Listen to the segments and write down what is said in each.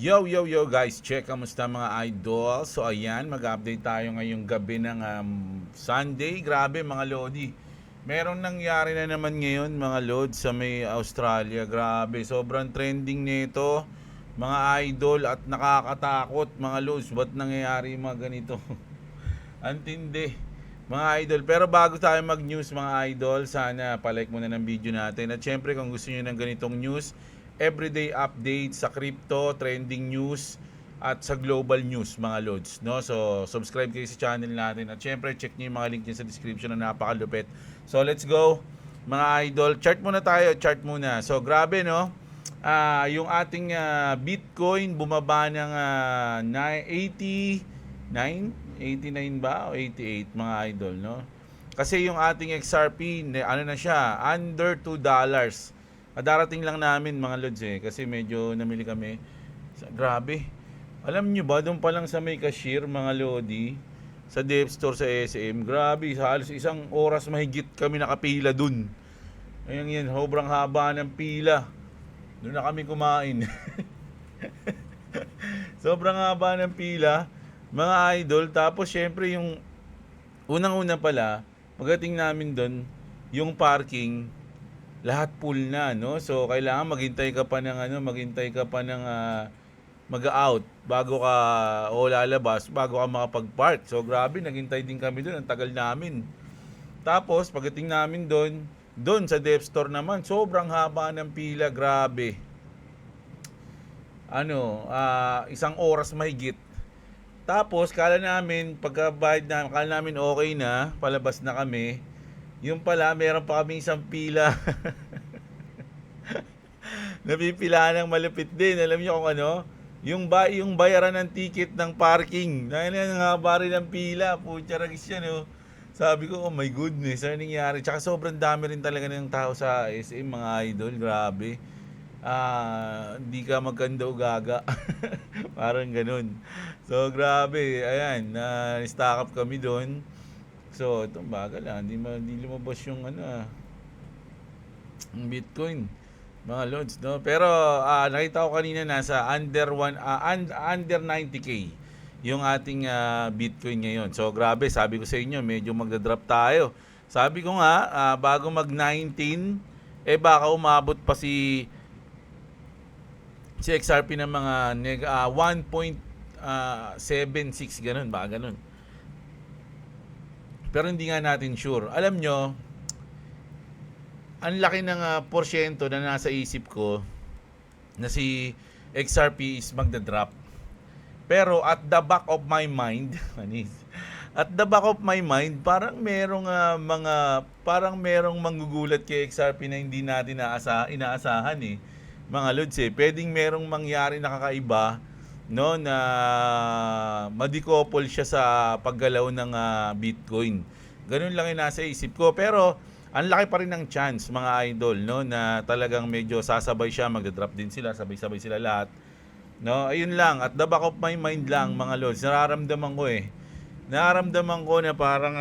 Yo guys, check kamusta mga idol. So ayan, mag-update tayo ngayong gabi ng Sunday. Grabe mga lodi. Merong nangyari na naman ngayon mga lods sa may Australia. Grabe, sobrang trending nito mga idol at nakakatakot mga lods. Ba't nangyayari yung mga ganito? Antindi mga idol. Pero bago tayo mag-news mga idol, sana palike muna ng video natin. At syempre kung gusto niyo ng ganitong news, everyday update sa crypto, trending news at sa global news mga lods, no? So subscribe kayo sa channel natin at syempre check niyo yung mga link niya sa description na napakalupit. So let's go mga idol. Chart muna tayo, chart muna. So grabe no. Yung ating Bitcoin bumaba ng 89 ba o 88 mga idol, no? Kasi yung ating XRP ano na siya, under $2. Darating lang namin mga lods kasi medyo namili kami. Grabe. Alam nyo ba, doon pa lang sa may cashier mga lodi, sa Dev Store sa SM, grabe, sa halos isang oras mahigit kami nakapila dun. Ayun yan, sobrang haba ng pila. Doon na kami kumain. Sobrang haba ng pila, mga idol. Tapos syempre yung unang-una pala, pagdating namin doon, yung parking, lahat full na, no? So kailangan maghintay ka pa ng mag-out bago ka lalabas, bago ka makapag-park. So grabe, naghintay din kami doon, ang tagal namin. Tapos pagdating namin doon sa Dev Store naman, sobrang haba ng pila, grabe. Isang oras mahigit. Tapos kala namin pagkabayad na, kala namin okay na, palabas na kami. Yung pala, meron pa kami isang pila. Napipila ng malupit din. Alam niyo kung ano? Yung bayaran ng ticket ng parking. Dahil nga haba rin ng pila. Putya ragis yan, oh. Sabi ko, oh my goodness, ano nangyari? Tsaka sobrang dami rin talaga ng tao sa SM, mga idol. Grabe. Hindi ka magkanda o gaga. Parang ganun. So, grabe. Ayan, stock up kami doon. So, itong bagal hindi lumabas yung yung Bitcoin. Mga loads, no? Pero nakita ko kanina nasa under 90k yung ating Bitcoin ngayon. So, grabe, sabi ko sa inyo, medyo magda-drop tayo. Sabi ko nga, bago mag-19, baka umabot pa si XRP ng mga 1.76 ganun, baka ganun. Pero hindi nga natin sure. Alam nyo, ang laki ng porsyento na nasa isip ko na si XRP is magda-drop. Pero at the back of my mind, parang merong manggugulat kay XRP na hindi natin inaasahan mga lods Pwedeng merong mangyari na kakaiba, no, na madikopol siya sa paggalaw ng Bitcoin. Ganun lang yung nasa isip ko. Pero ang laki pa rin ng chance mga idol, no, na talagang medyo sasabay siya, magda-drop din sila, sabay-sabay sila lahat. No, ayun lang, at the back of my mind lang mga lods, nararamdaman ko na parang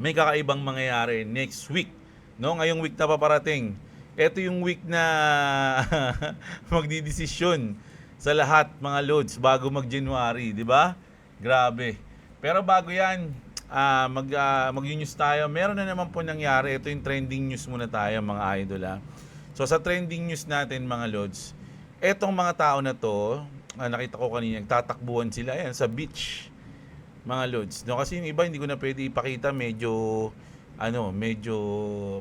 may kakaibang mangyayari next week, no, ngayong week na paparating. Ito yung week na magdidesisyon sa lahat mga loads bago mag-January, di ba? Grabe. Pero bago 'yan, mag-news tayo. Meron na naman po nangyari. Ito yung trending news muna tayo mga idol So sa trending news natin mga loads, etong mga tao na to, nakita ko kanina, nagtatakbuhan sila yan sa beach. Mga loads. No, kasi yung iba hindi ko na pwede ipakita, medyo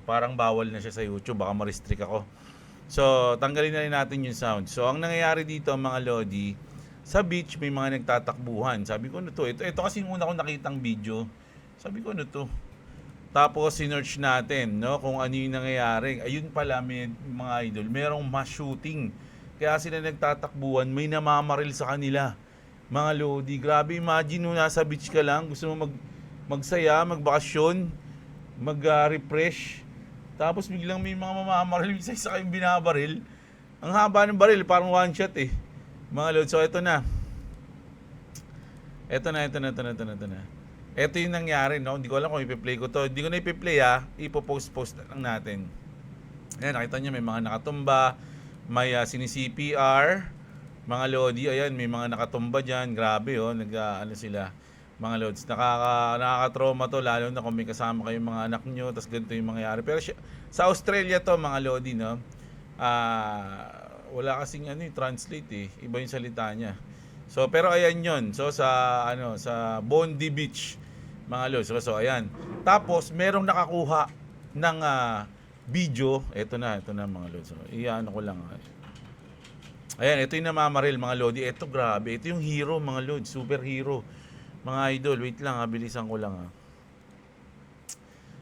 parang bawal na siya sa YouTube, baka ma-restrict ako. So, tanggalin na rin natin yung sound. So, ang nangyayari dito mga lodi, sa beach may mga nagtatakbuhan. Sabi ko, ano to? Ito kasi yung una ko nakitang video. Sabi ko, ano to? Tapos, sinearch natin, no? Kung ano yung nangyayari. Ayun pala, mga idol, merong mass shooting. Kaya sila nagtatakbuhan, may namamaril sa kanila. Mga lodi, grabe, imagine nung nasa beach ka lang, gusto mo magsaya, magbakasyon, mag-refresh. Tapos biglang may mga mamamaril, isa-isa kayong binabaril. Ang haba ng baril, parang one shot Mga lods, so ito na. Ito na. Ito yung nangyari, no? Hindi ko alam kung ipi-play ko to. Hindi ko na ipi-play ipopost lang natin. Ayan, nakita nyo may mga nakatumba, may sini-CPR, Mga lodi, ayan, may mga nakatumba diyan. Grabe oh, ano sila. Mga lods, nakaka-trauma to lalo na kung may kasama kayong mga anak nyo, tapos ganito yung mangyayari. Pero sa Australia to, mga lodi, no? Wala kasing translate eh. Iba yung salita niya. So pero ayan 'yon. So sa Bondi Beach, mga lods. So ayan. Tapos merong nakakuha ng video. Ito na mga lods. So, iyan ko lang. Ayan, ito yung namamaril mga lodi. Ito grabe. Ito yung hero mga lods. Superhero. Mga idol, wait lang bilisan ko lang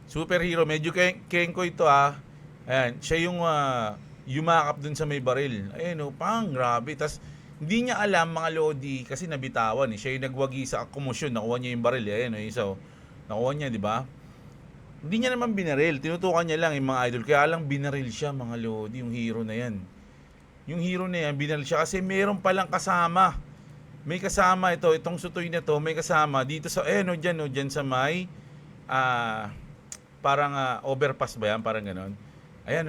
Superhero, medyo kengko ito Ayan, siya yung yumakap dun sa may baril. Ayan pang grabe. Tas hindi niya alam mga lodi kasi nabitawan Siya yung nagwagi sa komosyon, nakuha niya yung baril. Ayan isa nakuha niya, di ba? Hindi niya naman binaril, tinutukan niya lang yung mga idol. Kaya lang binaril siya mga lodi, yung hero na yan. Yung hero na yan, binaril siya kasi meron palang kasama. May kasama itong sutoy na to, may kasama dito sa diyan sa may parang overpass ba yan, parang ganoon. Ayan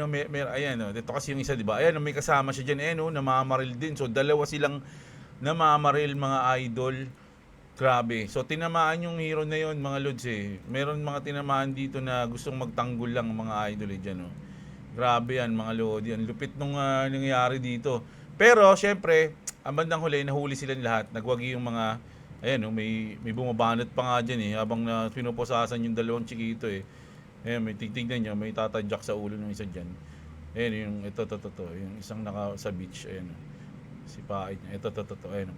ayan dito kasi yung isa, di ba? Ayan may kasama siya diyan, namamaril din. So dalawa silang namamaril mga idol. Grabe. So tinamaan yung hero na yon mga lods Meron mga tinamaan dito na gustong magtanggol lang mga idol diyan Grabe yan mga lodi. Ang lupit nung nangyayari dito. Pero syempre, ang bandang huli nahuli silang lahat. Nagwagi yung mga may bumabanat pa nga diyan habang pinuposasan yung dalawang chikito Ayan, may tigtignan niyo, may tatadyak sa ulo ng isa diyan. Ayan yung ito yung isang naka sa beach si pait niya. Ito ayan.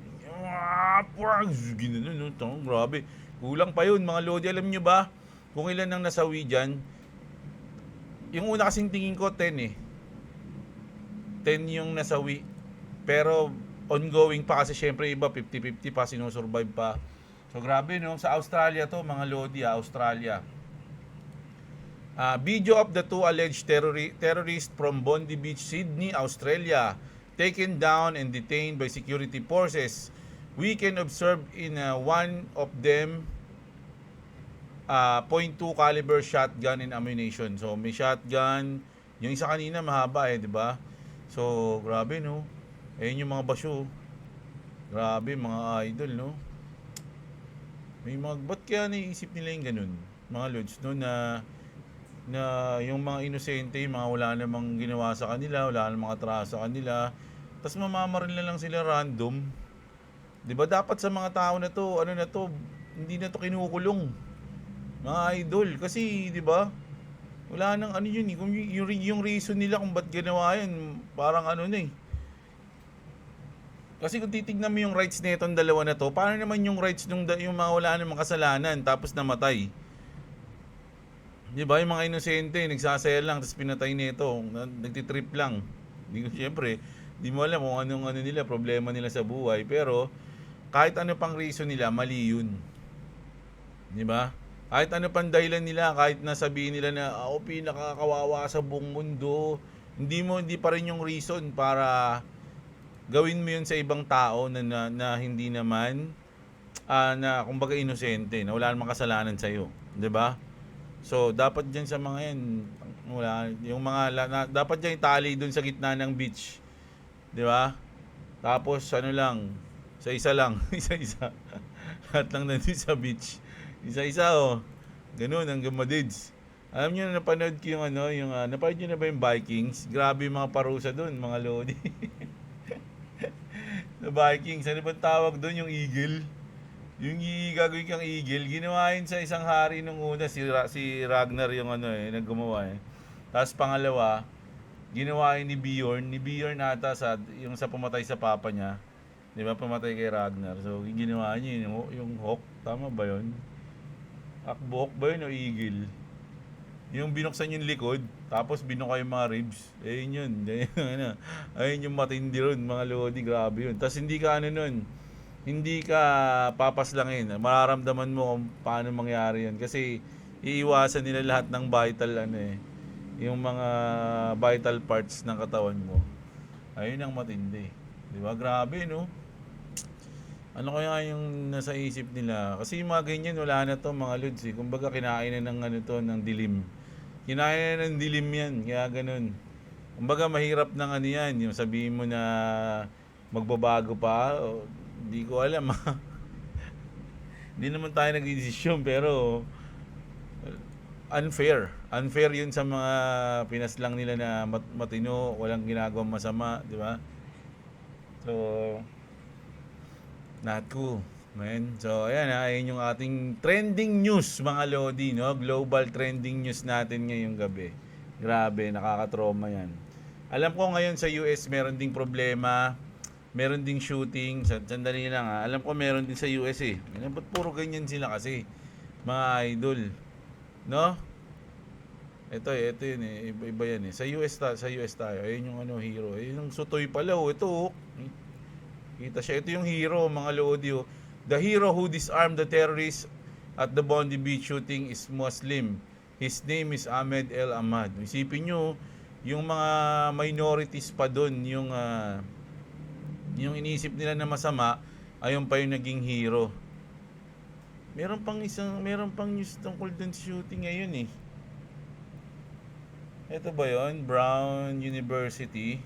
Ginanon grabe. Kulang pa yun mga lodi. Alam niyo ba kung ilan ang nasawi diyan? Yung una kasing tingin ko 10 10 yung nasawi. Pero ongoing pa kasi syempre iba 50-50 pa, sinusurvive pa. So grabe no, sa Australia to mga lodi Australia. Video of the two alleged terrorists from Bondi Beach, Sydney, Australia, taken down and detained by security forces. We can observe in one of them .2 caliber shotgun and ammunition. So may shotgun, yung isa kanina mahaba di ba? So grabe no. Ayun yung mga basyo. Grabe mga idol no. May ba't kaya naisip nila yung ganun? Mga lods no na yung mga inosente, mga wala namang ginawa sa kanila, wala namang atraso sa kanila. Tapos mamamaril na lang sila random. 'Di ba dapat sa mga tao na to, hindi na to kinukulong. Mga idol kasi 'di ba? Wala nang yun kung yung reason nila kung ba't ginawa yan, parang Kasi kung titignan mo yung rights nitong dalawa na to, paano naman yung rights yung mga wala namang kasalanan tapos namatay? 'Di ba? Yung mga inosente nagsasaya lang tapos pinatay nito, nagtitrip lang. Siyempre, di mo alam kung anong nila, problema nila sa buhay, pero kahit ano pang reason nila, mali yun. 'Di ba? Kahit ano pang dahilan nila, kahit nasabihin nila na ako pinakakawawa sa buong mundo, hindi pa rin yung reason para gawin mo yun sa ibang tao na hindi naman na kumbaga inosente, na wala namang kasalanan sa iyo, 'di ba? So dapat diyan sa mga yan, wala yung mga dapat diyan itali doon sa gitna ng beach, 'di ba? Tapos lang, isa lang, isa-isa. Lahat lang nandito sa beach. Isa-isa Ganun hanggang madids. Alam niyo na napanood ko yung napanood niyo na ba yung Vikings? Grabe yung mga parusa doon, mga lodi. Sa Vikings, ano ba tawag doon, yung eagle? Yung gagawin kang eagle, ginawa yun sa isang hari nung una, si Ragnar yung naggumawa Tapos pangalawa, ginawa yun ni Bjorn. Ni Bjorn ata yung sa pumatay sa papa niya. Di ba, pumatay kay Ragnar. So, ginawa niya yung hawk. Tama ba yun? Akbok ba yun o eagle? Yung binuksan yung likod, tapos binuka yung mga ribs. Ayun yun. Ayun yung matindi ron, mga lodi. Grabe yun. Tapos hindi ka hindi ka papaslangin. Mararamdaman mo kung paano mangyari yun. Kasi iiwasan nila lahat ng vital yung mga vital parts ng katawan mo. Ayun ang matindi. Di ba? Grabe no? Ano kaya yung nasa isip nila? Kasi yung mga ganyan, wala na to mga lods Kumbaga kinain na ng dilim. Kinain na ng dilim yan, kaya ganun. Kumbaga mahirap ng yan, yung sabihin mo na magbabago pa. Hindi ko alam. Hindi naman tayo nagdedesisyon pero unfair. Unfair 'yun sa mga pinaslang nila na matino, walang ginagawang masama, di ba? So, not cool, man. So, ayan ayun yung ating trending news, mga Lodi, no? Global trending news natin ngayong gabi. Grabe, nakaka-trauma yan. Alam ko ngayon sa US meron ding problema, meron ding shooting. Sandali lang ha. Alam ko meron din sa US eh. Ba't puro ganyan sila kasi? Mga idol. No? Ito yun eh. Iba yan eh. Sa US tayo. Ayun yung hero. Ayun yung Sutoy pala oh. Ito oh. Kita siya. Ito yung hero, mga Lodi oh. The hero who disarmed the terrorists at the Bondi Beach shooting is Muslim. His name is Ahmed El Ahmad. Isipin nyo, yung mga minorities pa doon, yung iniisip nila na masama, ayun pa yung naging hero. Meron pang news tungkol dun sa shooting ngayon eh. Ito ba yon? Brown University.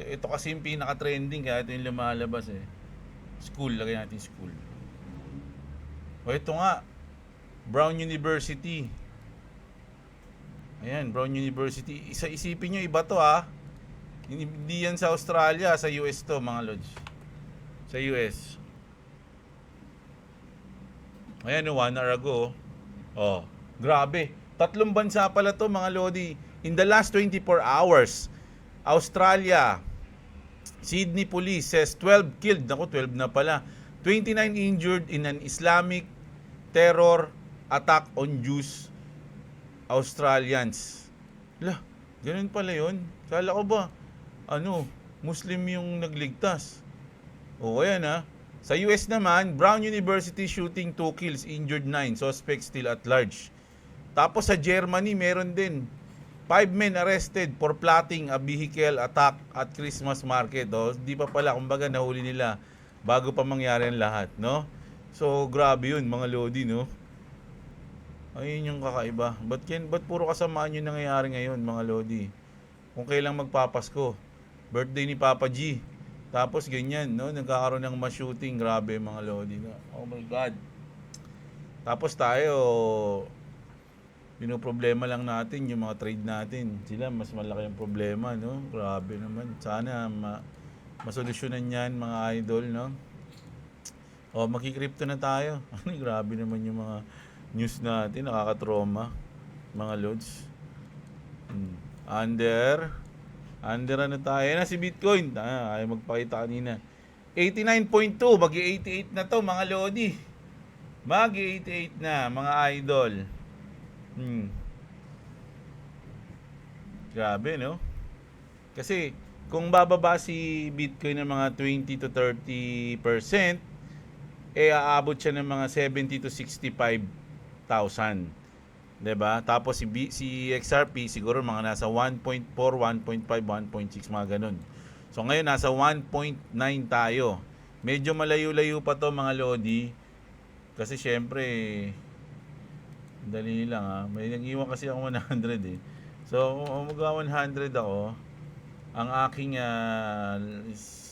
Ito kasi yung pinaka-trending kaya ito yung lumalabas eh. School, lagay natin school. O ito nga, Brown University. Ayan, Brown University. Isipin nyo, iba to ha. Hindi yan sa Australia, sa US to, mga lods. Sa US. Ayan, 1 hour ago. Oh, grabe. 3 bansa pala to, mga lodi. In the last 24 hours, Australia, Sydney police says 12 killed. Naku, 12 na pala. 29 injured in an Islamic terror attack on Jews Australians. Lah, ganun pala yun. Kala ko ba, Muslim yung nagligtas. O, ayan ha. Sa US naman, Brown University shooting 2 kills, injured 9, suspects still at large. Tapos sa Germany, meron din 5 men arrested for plotting a vehicle attack at Christmas market. O, di pa pala, kumbaga nahuli nila bago pa mangyari ang lahat, no? So, grabe yun, mga lodi, no? Ayun yung kakaiba. Ba't puro kasamaan yung nangyayari ngayon, mga lodi? Kung kailang magpapasko, birthday ni Papa G. Tapos ganyan, no? Nagkakaroon ng mass shooting. Grabe, mga lodi, no? Oh my God. Tapos tayo, pinoproblema lang natin yung mga trade natin. Sila, mas malaki yung problema, no? Grabe naman. Sana masolusyonan yan, mga idol, no? O, magki-crypto na tayo. Grabe naman yung mga news natin, nakaka-trauma, mga lods. Under ano tayo na si Bitcoin. Ay magpakita kanina. 89.2, magi-88 na to, mga lodi. Magi-88 na, mga idol. Grabe, no? Kasi kung bababa si Bitcoin ng mga 20 to 30%, aabot siya ng mga 70 to 65,000. 'Di ba? Tapos si XRP siguro mga nasa 1.4, 1.5, 1.6 mga ganun. So ngayon nasa 1.9 tayo. Medyo malayo-layo pa to, mga lodi. Kasi syempre dali lang ha. May nag-iwan kasi ako 100 eh. So mag-100 ako. Ang aking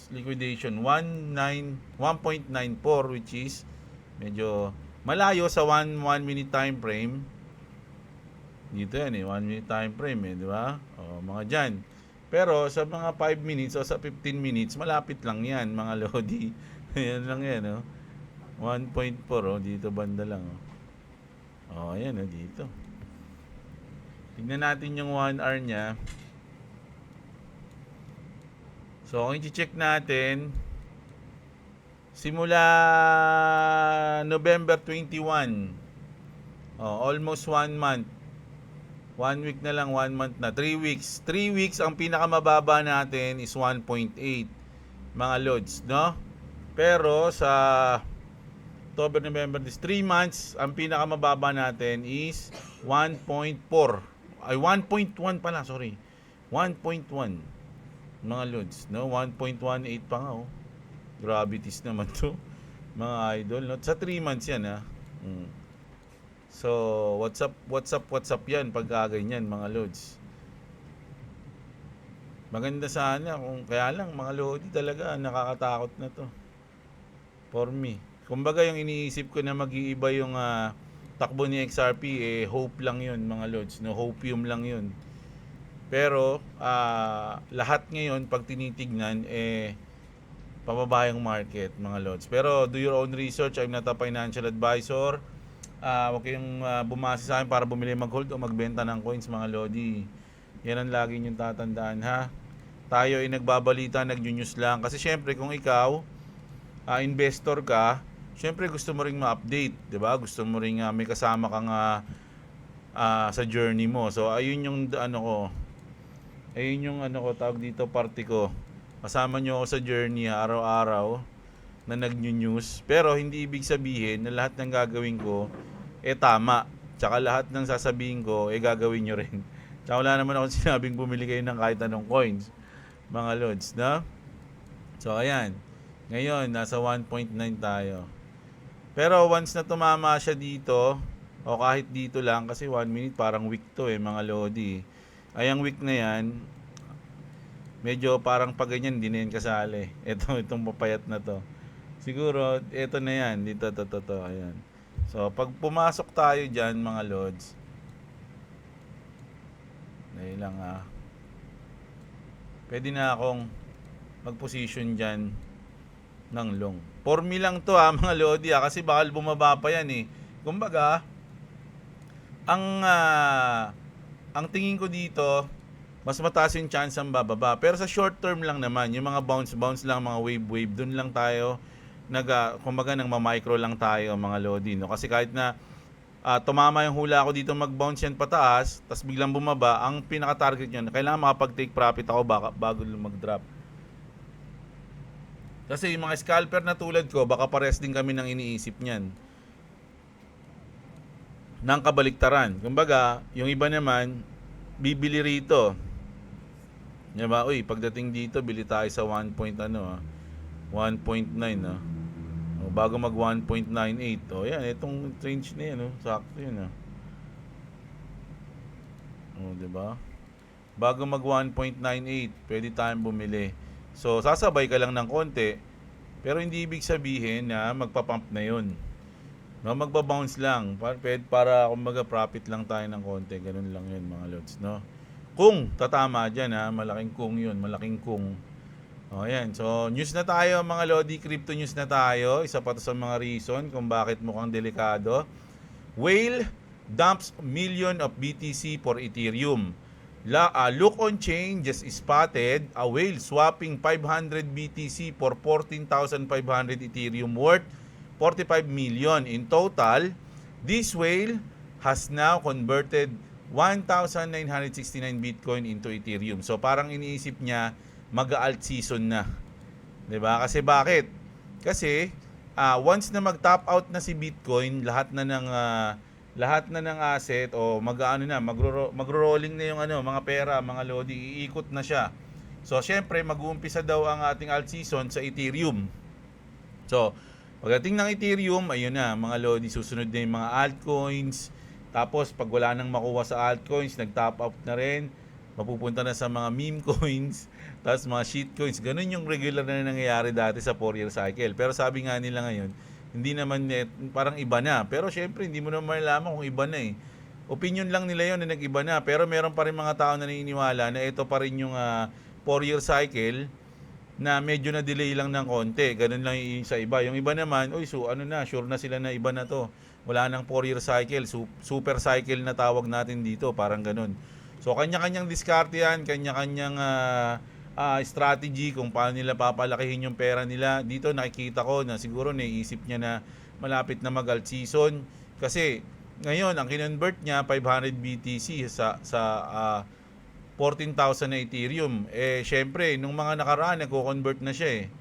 liquidation 1.94, which is medyo malayo sa 1 minute time frame. Dito yan eh, 1 minute time frame eh, di ba? O, mga dyan. Pero sa mga 5 minutes o sa 15 minutes, malapit lang yan, mga lodi. Yan lang yan, oh. 1.4, oh, dito banda lang, oh. Oh, ayan, oh, dito. Tignan natin yung 1 hour niya. So, kung i-check natin, simula November 21, almost 1 month. 1 week na lang, 1 month na. 3 weeks. 3 weeks, ang pinakamababa natin is 1.8, mga lods, no? Pero sa October, November, 3 months, ang pinakamababa natin is 1.4. Ay, 1.1 pala, sorry. 1.1. Mga lods, no? 1.18 pa nga, oh. Gravities naman to, mga idol, no? Sa 3 months yan, ha. So, what's up yan pagka ganyan, mga lods. Maganda sana kung kaya lang mga lodi talaga nakakatakot na 'to for me. Kumbaga yung iniisip ko na mag-iiba yung takbo ni XRP hope lang 'yun mga lods, no hopium lang 'yun. Pero lahat ngayon pag tinitignan pababa yung market mga lods. Pero do your own research. I'm not a financial advisor. Huwag kayong bumasa sa akin para bumili, mag-hold o magbenta ng coins mga lodi. Yan ang lagi niyong tatandaan ha. Tayo ay nagbabalita, nag-news lang. Kasi syempre kung ikaw, investor ka, syempre gusto mo ring ma-update, 'di ba? Gusto mo ring may kasama kang sa journey mo. So ayun yung tawag dito, party ko. Kasama nyo ako sa journey araw-araw na nag-news. Pero hindi ibig sabihin na lahat ng gagawin ko tama. Tsaka lahat ng sasabihin ko gagawin nyo rin. Tsaka wala naman akong sinabing bumili kayo ng kahit anong coins, mga lods, no? So ayan. Ngayon nasa 1.9 tayo. Pero once na tumama siya dito, o kahit dito lang, kasi 1 minute parang week to mga lodi. Ay ang week na yan, medyo parang pag ganyan, hindi na yan kasali. Itong papayat na to. Siguro, ito na yan. Dito, to. Ayan. So, pag pumasok tayo dyan, mga lods. Dahil lang pwede na akong mag-position dyan ng long. For me lang to mga lodi kasi bakal bumaba pa yan Kumbaga, ang tingin ko dito, mas mataas yung chance ang bababa. Pero sa short term lang naman, yung mga bounce lang, mga wave, dun lang tayo kumbaga nang ma-micro lang tayo mga lodi, no? Kasi kahit na tumama yung hula ko dito mag-bounce yan pataas, tas biglang bumaba, ang pinaka-target nyo, kailangan makapag-take profit ako bago mag-drop. Kasi yung mga scalper na tulad ko, baka pares din kami ng iniisip niyan. Nang kabaliktaran. Kumbaga, yung iba naman, bibili rito. Diba? Uy, pagdating dito, bili tayo sa 1.9 bago mag 1.98. Yan, itong range na yan, sakto yun, diba? Bago mag 1.98, pwede tayong bumili. So, sasabay ka lang ng konti, pero hindi ibig sabihin na magpa-pump na yun. No, magba-bounce lang. Para kumbaga profit lang tayo ng konti. Ganun lang yun mga lods, no? Kung tatama dyan malaking kung yun, malaking kung. Ayan. So, news na tayo mga lodi, crypto news na tayo. Isa pa to sa mga reason kung bakit mukhang delikado. Whale dumps million of BTC for Ethereum. Look on chain just spotted a whale swapping 500 BTC for 14,500 Ethereum worth 45 million. In total, this whale has now converted 1,969 Bitcoin into Ethereum. So parang iniisip niya mag-alt season na. 'Di ba? Kasi bakit? Kasi once na mag-top out na si Bitcoin, lahat na ng asset o magro-rolling na yung mga pera, mga lodi, iikot na siya. So syempre mag-uumpisa daw ang ating alt season sa Ethereum. So pagdating ng Ethereum, ayun na mga lodi, susunod na yung mga altcoins. Tapos pag wala nang makuha sa altcoins, nag-top up na rin, mapupunta na sa mga meme coins, tapos mga shitcoins. Ganun yung regular na nangyayari dati sa 4-year cycle. Pero sabi nga nila ngayon, hindi naman parang iba na. Pero syempre hindi mo naman malaman kung iba na Opinion lang nila yon na nag-iba na. Pero meron pa rin mga tao na naniniwala na ito pa rin yung 4-year cycle na medyo na delay lang ng konti. Ganun lang yung sa iba. Yung iba naman, sure na sila na iba na to. Wala nang 4-year cycle, super cycle na tawag natin dito, parang ganun. So kanya-kanyang diskarte yan, kanya-kanyang strategy kung paano nila papalakihin yung pera nila. Dito nakikita ko na siguro naiisip niya na malapit na mag-alt season kasi ngayon ang kinonvert niya 500 BTC sa 14,000 na Ethereum. Syempre nung mga nakaraan nagko-convert na siya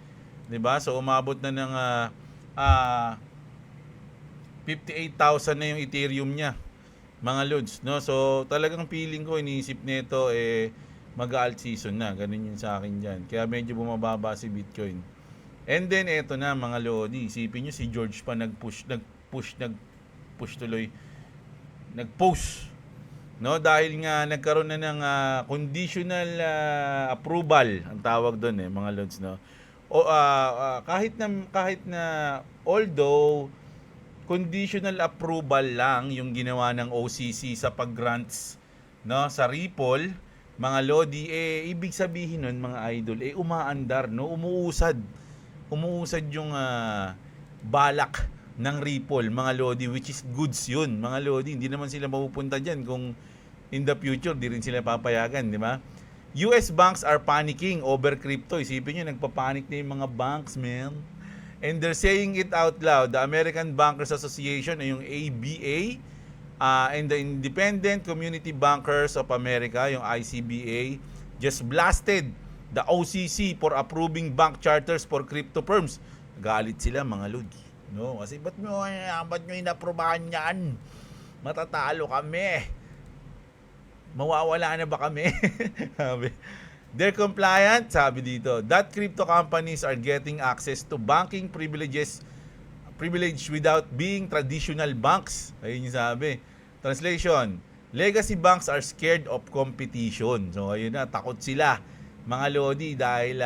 'di ba? So umabot na ng 58,000 na yung Ethereum niya, mga lods, no? So talagang feeling ko iniisip nito mag-alt season na. Ganun yun sa akin dyan. Kaya medyo bumababa si Bitcoin. And then, eto na mga lodi. Isipin nyo, si George pa nag-push tuloy. Nag-post no, dahil nga nagkaroon na ng conditional approval ang tawag doon mga lods, no. O kahit na although conditional approval lang yung ginawa ng OCC sa pag-grants, no, sa Ripple, mga lodi, ibig sabihin nun, mga idol, umaandar, no, umuusad yung balak ng Ripple, mga lodi, which is goods yun, mga lodi. Hindi naman sila mapupunta dyan kung in the future di rin sila papayagan, di ba? US banks are panicking over crypto. Isipin nyo, nagpapanik na yung mga banks, man. And they're saying it out loud. The American Bankers Association, yung ABA, and the Independent Community Bankers of America, yung ICBA, just blasted the OCC for approving bank charters for crypto firms. Galit sila, mga lodi. No, kasi ba't nyo inaprobahan yan? Matatalo kami. Mawawala na ba kami? They're compliant, sabi dito, that crypto companies are getting access to banking privilege without being traditional banks. Ayun yung sabi. Translation, legacy banks are scared of competition. So ayun na, takot sila, mga lodi, dahil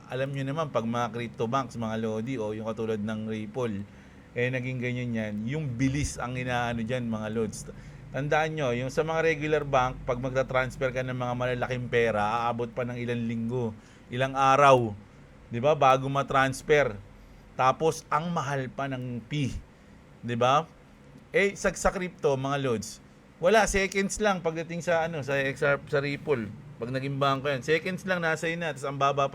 alam nyo naman, pag mga crypto banks, mga lodi, o yung katulad ng Ripple, naging ganyan yan. Yung bilis ang inaano dyan, mga lods. Tandaan nyo, yung sa mga regular bank, pag magta-transfer ka ng mga malalaking pera, aabot pa ng ilang linggo, ilang araw, di ba, bago ma-transfer. Tapos, ang mahal pa ng fee, di ba? Sa crypto, mga lods, wala, seconds lang pagdating sa sa Ripple. Pag naging bangko yan, seconds lang nasa na, tapos ang baba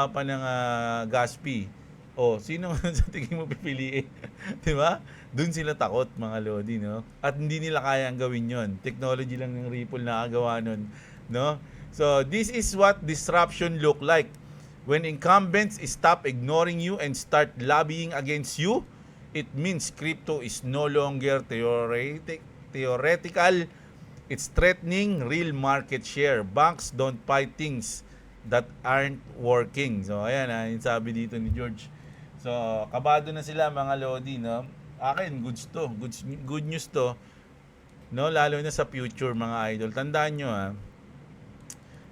pa ng gas fee. Sino sa tingin mo pipiliin? 'Di ba? Doon sila takot, mga lodi, no? At hindi nila kayang gawin 'yon. Technology lang ng Ripple nakagawa nun, no? So, this is what disruption look like. When incumbents stop ignoring you and start lobbying against you, it means crypto is no longer theoretical. It's threatening real market share. Banks don't fight things that aren't working. So, ayan, yung sabi dito ni George. So, kabado na sila, mga lodi, no? Akin, good news to, no? Lalo na sa future, mga idol. Tandaan nyo,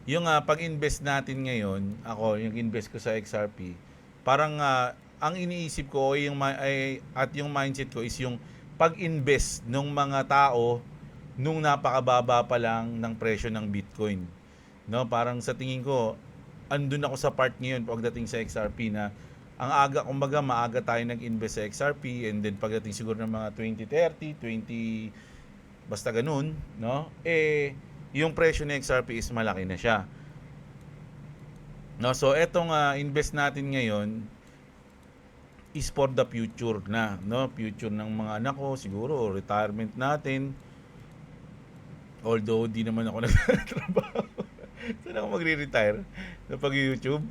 yung pag-invest natin ngayon, yung invest ko sa XRP, parang ang iniisip ko at yung mindset ko is yung pag-invest ng mga tao nung napakababa pa lang ng presyo ng Bitcoin. No, parang sa tingin ko, andun ako sa part ngayon pagdating sa XRP na kumbaga maaga tayo nag-invest sa XRP, and then pagdating siguro ng mga 2030, basta ganun, no? Yung presyo ng XRP is malaki na siya. No, so etong invest natin ngayon is for the future na, no? Future ng mga anak ko, siguro retirement natin. Although di naman ako nagtatrabaho. Saan ako magre-retire? Sa pag-YouTube?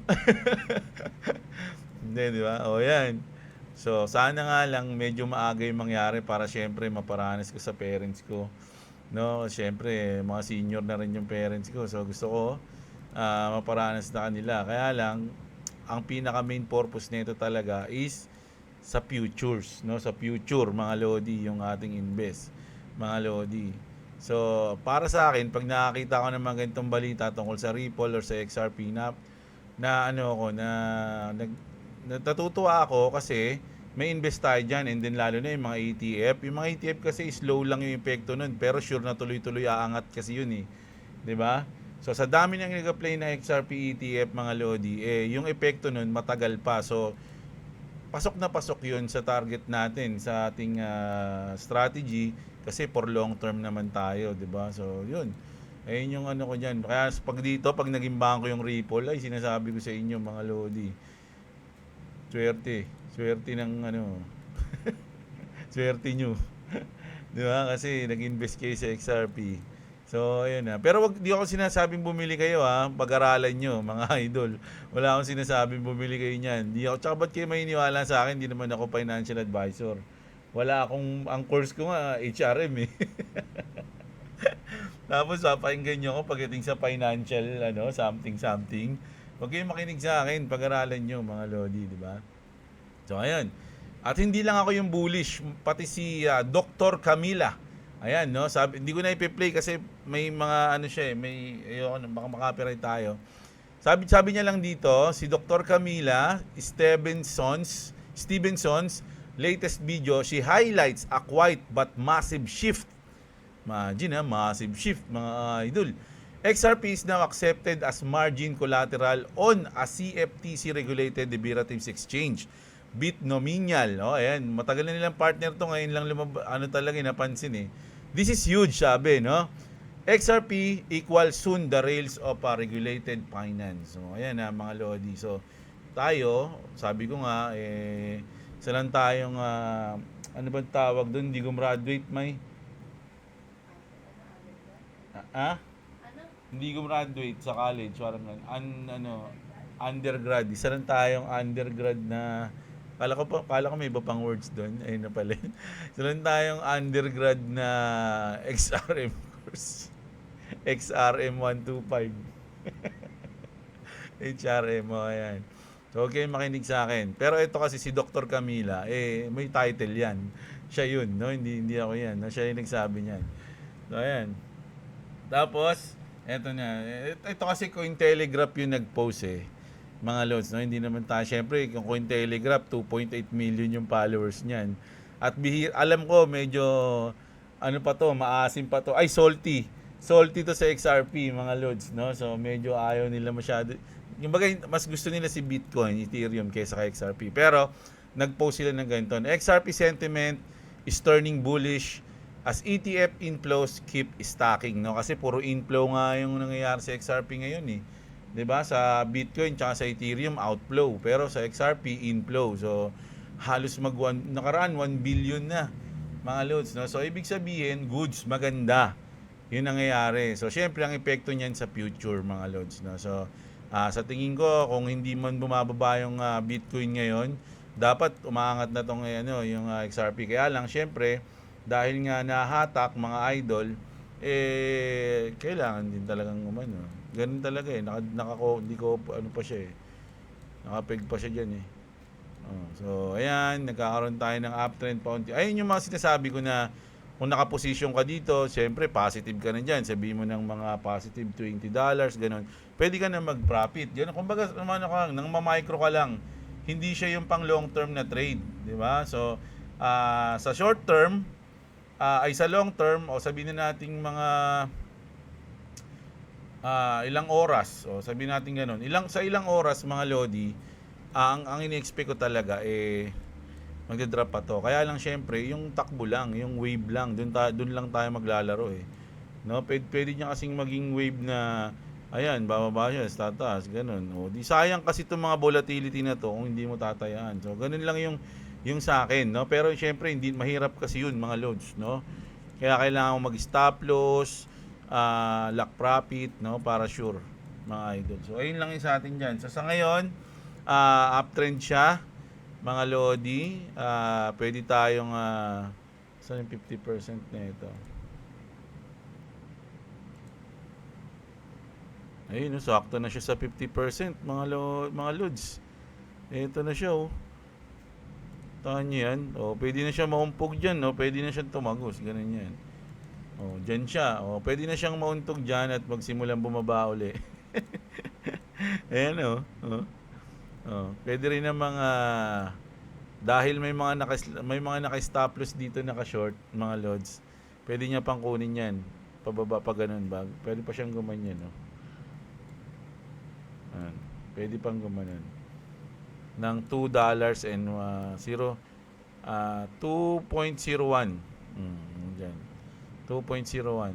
Hindi, di ba? Yan. So, sana nga lang medyo maaga yung mangyari para syempre maparanas ko sa parents ko. No, syempre, mga senior na rin yung parents ko. So, gusto ko maparanas na kanila. Kaya lang, ang pinaka main purpose nito talaga is sa futures, no? Sa future, mga lodi, yung ating invest, mga lodi. So, para sa akin, pag nakakita ko ng mga ganitong balita tungkol sa Ripple or sa XRP natutuwa ako kasi may invest tayo dyan, and then lalo na yung mga ETF. Yung mga ETF kasi slow lang yung epekto nun, pero sure na tuloy-tuloy aangat kasi yun eh. 'Di ba? So sa dami nang nag-play na XRP ETF, mga lodi, yung epekto nun matagal pa. So pasok na pasok yun sa target natin, sa ating strategy, kasi for long term naman tayo, 'di ba? So yun. Ayun yung ko diyan. Kaya pag naging bangko yung Ripple, ay sinasabi ko sa inyo, mga lodi, swerte ng swerte nyo. Di ba? Kasi nag-invest kayo sa XRP. So, ayun na. Pero di ako sinasabing bumili kayo, pag-aralan nyo, mga idol. Wala akong sinasabing bumili kayo niyan. Tsaka ba't kayo maniniwala sa akin? Hindi naman ako financial advisor. Ang course ko nga, HRM eh. Tapos papakinggan nyo ako pagdating sa financial, something. Huwag kayong makinig sa akin, pag-aralan nyo, mga lodi, di ba? So, ayun. At hindi lang ako yung bullish, pati si Dr. Camila Ayan, no? Sabi, hindi ko na ipi-play kasi may mga ano siya eh, may ayoko na baka makapiright tayo. Sabi niya lang dito, si Dr. Camila Stevenson's latest video, she highlights a quiet but massive shift. Imagine ha, massive shift mga idol. XRP is now accepted as margin collateral on a CFTC regulated derivatives exchange. Bitnomial, oh, ayan, matagal na nilang partner to, ngayon lang ano talaga napansin eh. This is huge, sabi, no? XRP equals soon the rails of a regulated finance. So, ayan na mga lodi. So, tayo, sabi ko nga, isa lang tayong, ano ba tawag doon? Hindi gumraduate, may? Hindi gumraduate sa college, parang undergrad. Isa lang tayong undergrad na, kala ko may iba pang words doon. Ayun na pala. Isa lang tayong undergrad na XRM course. XRM 125. HRM mo, ayan. So, okay, makinig sa akin. Pero ito kasi si Dr. Camila, may title yan. Siya yun, no? Hindi ako yan. No? Siya yung nagsabi niyan. So, ayan. Tapos, eto na. Ito kasi Cointelegraph yung nag-post eh. Mga lods, no? Hindi naman tayo. Siyempre, yung Cointelegraph, 2.8 million yung followers niyan. At alam ko, medyo, ano pa to, maasim pa to. Ay, salty to sa XRP, mga lods, no? So, medyo ayaw nila masyado. Yung bagay, mas gusto nila si Bitcoin, Ethereum, kaysa kay XRP. Pero, nag-post sila ng ganito. XRP sentiment is turning bullish as ETF inflows keep stacking, no? Kasi puro inflow nga yung nangyayari sa XRP ngayon, eh. 'Di ba? Sa Bitcoin tsaka sa Ethereum outflow, pero sa XRP inflow. So, halos nakaraan 1 billion na, mga lods, no? So, ibig sabihin, goods, maganda. Yun nangyayari. So, syempre, ang epekto niyan sa future, mga lods, no? So, sa tingin ko, kung hindi man bumababa yung Bitcoin ngayon, dapat umaangat na tong yung XRP. Kaya lang, syempre, dahil nga nahatak, mga idol, kailangan din talagang umano. Ganun talaga eh. Hindi ko, ano pa siya eh. Nakapeg pa siya dyan eh. So, ayan, nagkakaroon tayo ng uptrend pa unti. Ayun yung mga sinasabi ko na kung nakaposisyon ka dito, siyempre positive ka na dyan. Sabihin mo ng mga positive $20, ganun. Pwede ka na mag-profit. Ganun, kumbaga, nang ma-micro ka lang. Hindi siya yung pang long term na trade. Di ba? So, sa short term, ay sa long term, o sabihin na natin mga ilang oras, o sabihin natin ganun. Sa ilang oras, mga lodi, ang ini-expect ko talaga, magdadrop pa to. Kaya lang syempre, yung takbo lang, yung wave lang, dun lang tayo maglalaro eh. No, pwede niya kasing maging wave na ayan, bababa siya, tataas, ganun. O, di sayang kasi itong mga volatility na to kung hindi mo tatayaan. So, ganun lang yung sa akin, no? Pero syempre, hindi mahirap kasi yun, mga loads, no? Kaya kailangan mo mag-stop loss, lock profit, no? Para sure, mga idol. So, ayun lang yung sa atin dyan. So, sa ngayon, uptrend siya, mga lodi. Pwede tayong saan yung 50% na ito? Ayun, no, sakto na siya sa 50%, mga lods. Ito na siya, oh. Tahan niyo yan. Oh, pwede na siya maumpog dyan, no? Pwede na siyang tumagos, ganun yan. Oh, dyan siya. Oh, pwede na siyang mauntog dyan at magsimulang bumaba uli. Ayan, oh. Pwede rin ng mga dahil may mga naka-stop loss dito, naka-short, mga lods. Pwede niya pang kunin 'yan. Pababa pa ganun ba? Pwede pa siyang gumanyan, no. Pwede pang gumanon. Ng $2 and 2.01. Diyan. 2.01.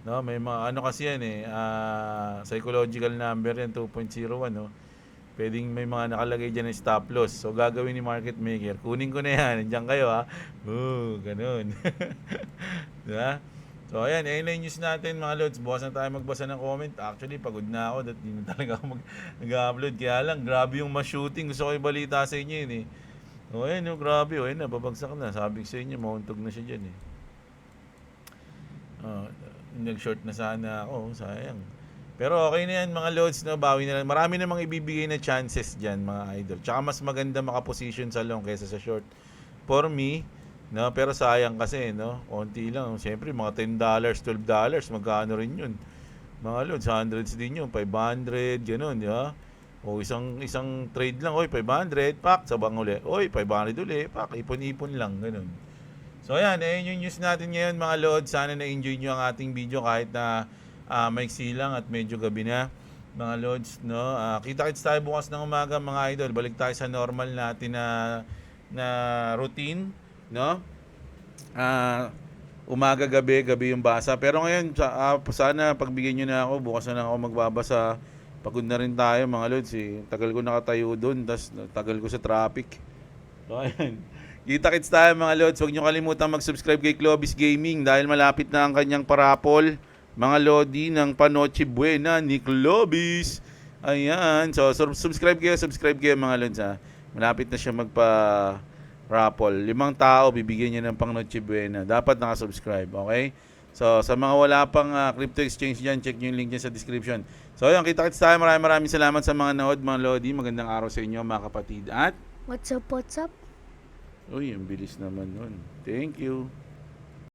No, may mga ano kasi yan eh, psychological number yan, 2.01, no. Pwedeng may mga nakalagay dyan ng stop loss. So, gagawin ni market maker, kunin ko na yan. Nandiyan kayo, ha. Ganun. Diba? So, ayan. Ayun na yung news natin, mga lods. Bukas na tayo magbasa ng comment. Actually, pagod na ako. Di na talaga ako nag-upload. Kaya lang, grabe yung ma-shooting. Gusto ko ibalita sa inyo yun, eh. So, ayan, grabe. Ayun na, babagsak na. Sabi ko sa inyo, mauntog na siya dyan, eh. Nag-short na sana ako. Sayang. Pero okay na yan, mga loads, no? Bawi na lang. Marami namang ibibigay na chances dyan, mga idol. Tsaka mas maganda makaposition sa long kaysa sa short. For me, No, pero sayang kasi, no? Konti lang. Siyempre, mga $10, $12, magkano rin yun. Mga lods, hundreds din yun. 500, ganun, di ba? O isang trade lang, oy, 500, pak, sabang uli. Oy, 500 uli, pak, ipon-ipon lang, ganun. So ayan, yung news natin ngayon mga lods. Sana na-enjoy nyo ang ating video kahit na maiksi lang at medyo gabi na mga lods, no? Kita-kits tayo bukas ng umaga mga idol. Balik tayo sa normal natin na routine, no? Umaga, gabi, gabi yung basa. Pero ngayon, sana pagbigyan nyo na ako. Bukas na lang ako magbabasa. Pagod na rin tayo mga lods. Tagal ko nakatayo doon. Tas tagal ko sa traffic. So ayan. Kita-kits tayo mga lods. Huwag nyo kalimutan mag-subscribe kay Clovis Gaming dahil malapit na ang kanyang parapol. Mga lodi ng Panoche Buena ni Clovis. Ayan. So subscribe kayo mga lods ha. Malapit na siya raffle. 5 tao bibigyan niya ng pang Noche Buena. Dapat naka-subscribe, okay? So, sa mga wala pang crypto exchange dyan, check nyo yung link dyan sa description. So, ayun, kita-kits tayo. Maraming salamat sa mga nanood, mga lodi. Magandang araw sa inyo, mga kapatid. At, What's up, what's up? uy, ang bilis naman nun. Thank you.